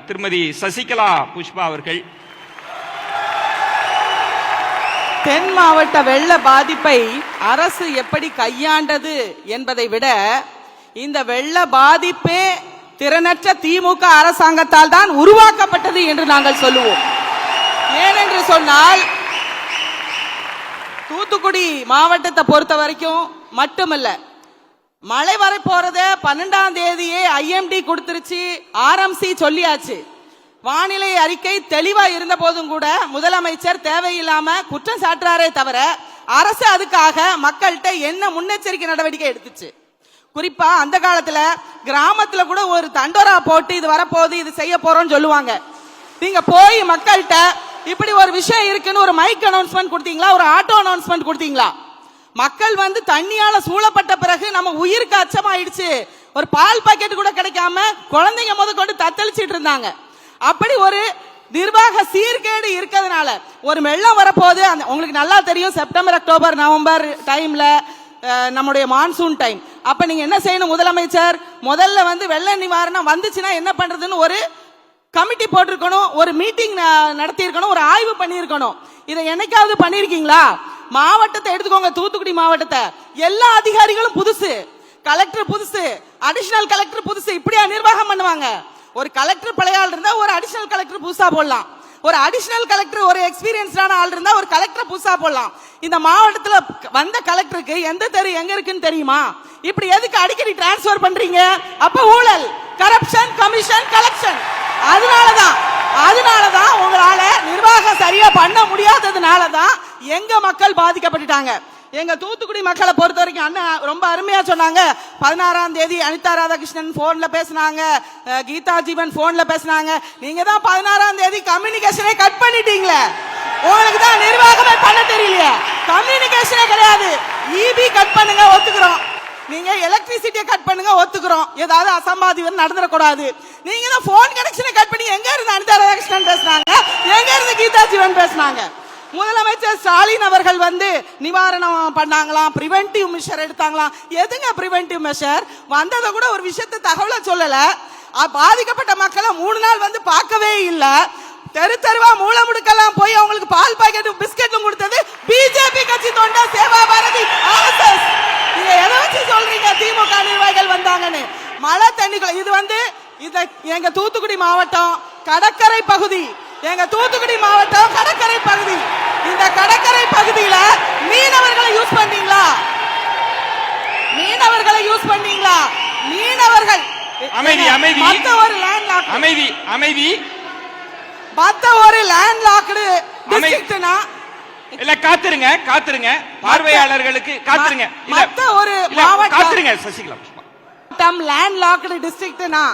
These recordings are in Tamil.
திருமதி சசிகலா புஷ்பா அவர்கள். தென் மாவட்ட வெள்ள பாதிப்பை அரசு எப்படி கையாண்டது என்பதை விட இந்த வெள்ள பாதிப்பே திறனற்ற திமுக அரசாங்கத்தால் தான் உருவாக்கப்பட்டது என்று நாங்கள் சொல்லுவோம். ஏனென்று சொன்னால் தூத்துக்குடி மாவட்டத்தை பொறுத்த வரைக்கும் மட்டுமல்ல, மழை வர போறத 12ஆம் தேதியே ஐஎம்டி கொடுத்துருச்சு, ஆர்எம்சி சொல்லியாச்சு. வானிலை அறிக்கை தெளிவா இருந்த போதும் கூட முதலமைச்சர் தேவையில்லாம குற்றம் சாட்டுறாரே தவிர அரசு அதுக்காக மக்கள்கிட்ட என்ன முன்னெச்சரிக்கை நடவடிக்கை எடுத்துச்சு. குறிப்பா அந்த காலத்துல கிராமத்துல கூட ஒரு தண்டோரா போட்டு இது வரப்போகுது, இது செய்ய போறோம்னு சொல்லுவாங்க. நீங்க போய் மக்கள்கிட்ட இப்படி ஒரு விஷயம் இருக்குன்னு ஒரு மைக் அனௌன்ஸ்மெண்ட் கொடுத்தீங்களா, ஒரு ஆட்டோ அனௌன்ஸ்மெண்ட் கொடுத்தீங்களா? மக்கள் வந்து தண்ணியால சூழப்பட்ட பிறகு நம்ம உயிருக்கு அச்சமாயிடுச்சு, ஒரு பால் பாக்கெட் கூட கிடைக்காம குழந்தைங்க கொண்டு தத்தளிச்சிட்டு இருந்தாங்க. அப்படி ஒரு நிர்வாக சீர்கேடு இருக்கிறதுனால ஒரு வெள்ளம் வரப்போது. உங்களுக்கு நல்லா தெரியும், செப்டம்பர் அக்டோபர் நவம்பர் டைம்ல நம்முடைய மான்சூன் டைம். அப்ப நீங்க என்ன செய்யணும், முதலமைச்சர் முதல்ல வந்து வெள்ள நிவாரணம் வந்துச்சுன்னா என்ன பண்றதுன்னு ஒரு கமிட்டி போட்டிருக்கணும், ஒரு மீட்டிங் நடத்தி இருக்கணும், ஒரு ஆய்வு பண்ணியிருக்கணும். இதை என்னைக்காவது பண்ணிருக்கீங்களா? மாவட்டத்தை எடுத்துக்கோங்க, தூத்துக்குடி மாவட்டத்தை, எல்லா அதிகாரிகளும் புதுசு, கலெக்டர் புதுசு, அடிஷனல் கலெக்டர் புதுசு, இப்படியா நிர்வாகம் பண்ணுவாங்க? ஒரு கலெக்டர் பழைய ஆள் இருந்தா ஒரு அடிஷனல் கலெக்டர் புதுசா போடலாம், ஒரு அடிஷனல் கலெக்டர் ஒரு எக்ஸ்பீரியன்ஸ்டான ஆள் இருந்தா ஒரு கலெக்டர் புதுசா போடலாம். இந்த மாவட்டத்துல வந்த கலெக்டருக்கு எந்த தெரு எங்க இருக்குன்னு தெரியுமா? இப்படி எதுக்கு அடிக்கடி டிரான்ஸ்பர் பண்றீங்க? அப்ப ஊழல், கரப்ஷன், கமிஷன், கலெக்ஷன். அதனாலதான் உங்களால நிர்வாகம் சரியா பண்ண முடியாததுனாலதான் எங்க மக்கள் பாதிக்கப்பட்டுட்டாங்க. எங்க தூத்துக்குடி மக்களை பொறுத்த வரைக்கும் அண்ணன் ரொம்ப அருமையா சொன்னாங்க. 16ஆம் தேதி அனிதா ராதாகிருஷ்ணன் போன்ல பேசினாங்க, கீதா ஜீவன் போன்ல பேசினாங்க. நீங்க தான் 16ஆம் தேதி கம்யூனிகேஷனை கட் பண்ணிட்டீங்களே, உங்களுக்கு தான் நிர்வாகமே பண்ண தெரியலையே. கம்யூனிகேஷனே கிடையாது. இபி கட் பண்ணுங்க, ஒத்துக்கிறோம். நீங்க எலக்ட்ரிசிட்டியை கட் பண்ணுங்க, ஒத்துக்கிறோம். ஏதாவது அசம்பாவிதம் நடந்துடக்கூடாது. நீங்க தான் போன் கனெக்ஷனை கட் பண்ணி எங்க இருந்து அனிதா ராதாகிருஷ்ணன் பேசினாங்க, எங்க இருந்து கீதா ஜீவன் பேசினாங்க. முதலமைச்சர் ஸ்டாலின் அவர்கள் வந்து நிவாரணம் பண்ணாங்களாம், பிரிவென்டிவ் மெஷர் எடுத்தாங்களாம். எதுங்க பிரிவென்டிவ் மெஷர்? வந்ததை கூட ஒரு விஷயத்தை தகவலை சொல்லல. பாதிக்கப்பட்ட மக்களை 3 நாள் வந்து பார்க்கவே இல்லை. தெரு தெருவா மூல முடுக்கெல்லாம் போய் அவங்களுக்கு பால் பாக்கெட்டும் பிஸ்கெட்டும் கொடுத்தது பிஜேபி கட்சி தொண்டா சேவா பாரதி RSS. நீங்க எதை வச்சு சொல்றீங்க திமுக நிர்வாகிகள் வந்தாங்கன்னு? மழை தண்ணிகள் இது வந்து எங்க தூத்துக்குடி மாவட்டம் கடற்கரை பகுதி, எங்க தூத்துக்குடி மாவட்டம் கடற்கரை பகுதி. இந்த கடற்கரை பகுதியில மீனவர்களை யூஸ் பண்ணீங்களா? மீனவர்கள் அமைதி அமைதி மத்த ஒரு லேண்ட்லாக் அமைதி அமைதி மத்த ஒரு லேண்ட்லாக்டு டிஸ்ட்ரிக்ட்னா இல்ல காத்துருங்க பார்வையாளர்களுக்கு காத்துருங்க. மத்த ஒரு மாவட்டம் காத்துருங்க சசிகலா புஷ்பா, லேண்ட்லாக்டு டிஸ்ட்ரிக்ட்னா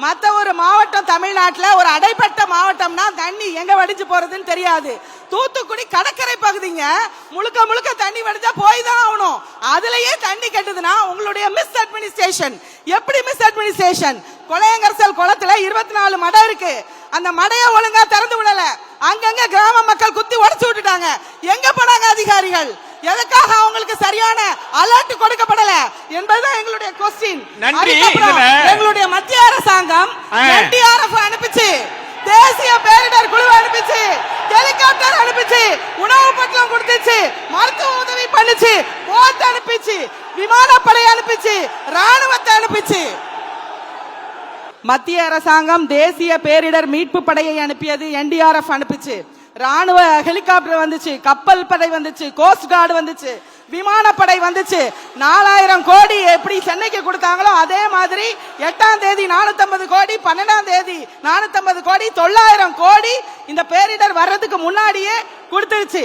மத்த ஒரு மாவட்டம் தமிழ்நாட்டுல ஒரு அடைப்பட்ட மாவட்டம்னா தண்ணி எங்க வடிஞ்சு போறதுன்னு தெரியாது. தூத்துக்குடி கடற்கரை பகுதிங்க, முழுக்க முழுக்க தண்ணி வடிஞ்சா போய் தான் ஆகணும். அதுலயே தண்ணி கட்டுதுன்னா உங்களுடைய மிஸ் அட்மினிஸ்ட்ரேஷன். எப்படி மிஸ் அட்மினிஸ்ட்ரேஷன்? கொலையங்கரசல் குளத்துல 24 மடை இருக்கு, அந்த மடையை ஒழுங்கா திறந்து விடல. அங்கங்க கிராம மக்கள் குத்தி உடைச்சு விட்டுட்டாங்க. எங்க போனாங்க அதிகாரிகள்? எதுக்காக அவங்களுக்கு சரியான அலர்ட் கொடுக்கப்படல என்பதுதான் எங்களுடைய கொஸ்டின். எங்களுடைய மத்திய அரசாங்கம் NDRF அனுப்பிச்சு, தேசிய பேரிடர் குழு அனுப்பிச்சு, ஹெலிகாப்டர் அனுப்பிச்சு, உணவு பட்டம் கொடுத்துச்சு, மருத்துவ உதவி பண்ணுச்சு, போட் அனுப்பிச்சு, விமானப்படை அனுப்பிச்சு, ராணுவத்தை அனுப்பிச்சு. மத்திய அரசாங்கம் தேசிய பேரிடர் மீட்பு படையை அனுப்பியது, NDRF அனுப்பிச்சு, ராணுவ ஹெலிகாப்டர் வந்துச்சு, கப்பல் படை வந்துச்சு, கோஸ்ட் கார்டு வந்துச்சு, விமானப்படை வந்துச்சு. 4000 கோடி எப்படி சென்னைக்கு கொடுத்தாங்களோ அதே மாதிரி 8ஆம் தேதி 450 கோடி, 12ஆம் தேதி 450 கோடி, 900 கோடி இந்த பேரிடர் வர்றதுக்கு முன்னாடியே கொடுத்துருச்சு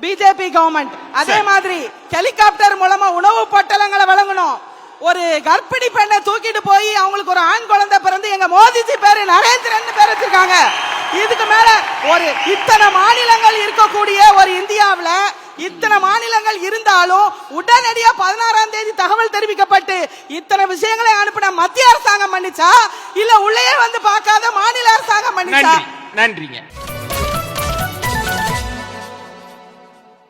பிஜேபி கவர்மெண்ட். அதே மாதிரி ஹெலிகாப்டர் மூலமா உணவு பொட்டலங்களை வழங்கணும். ஒரு கர்ப்பிணி பெண்ணை தூக்கிட்டு போய் அவங்களுக்கு ஒரு ஆண் குழந்தை பிறந்து எங்க மோதிஜி பேரு நரேந்திரன் பேர் வச்சிருக்காங்க. இதுக்கு மேல ஒரு இத்தனை மாநிலங்கள் இருக்கக்கூடிய ஒரு இந்தியாவில் இத்தனை மாநிலங்கள் இருந்தாலும் உடனடியா 16ஆம் தேதி தகவல் தெரிவிக்கப்பட்டு இத்தனை விஷயங்களை அனுப்பின மத்திய அரசாங்கம் பண்ணிச்சா இல்ல உள்ளே வந்து பார்க்காத மாநில அரசாங்கம் பண்ணிச்சா? நன்றிங்க.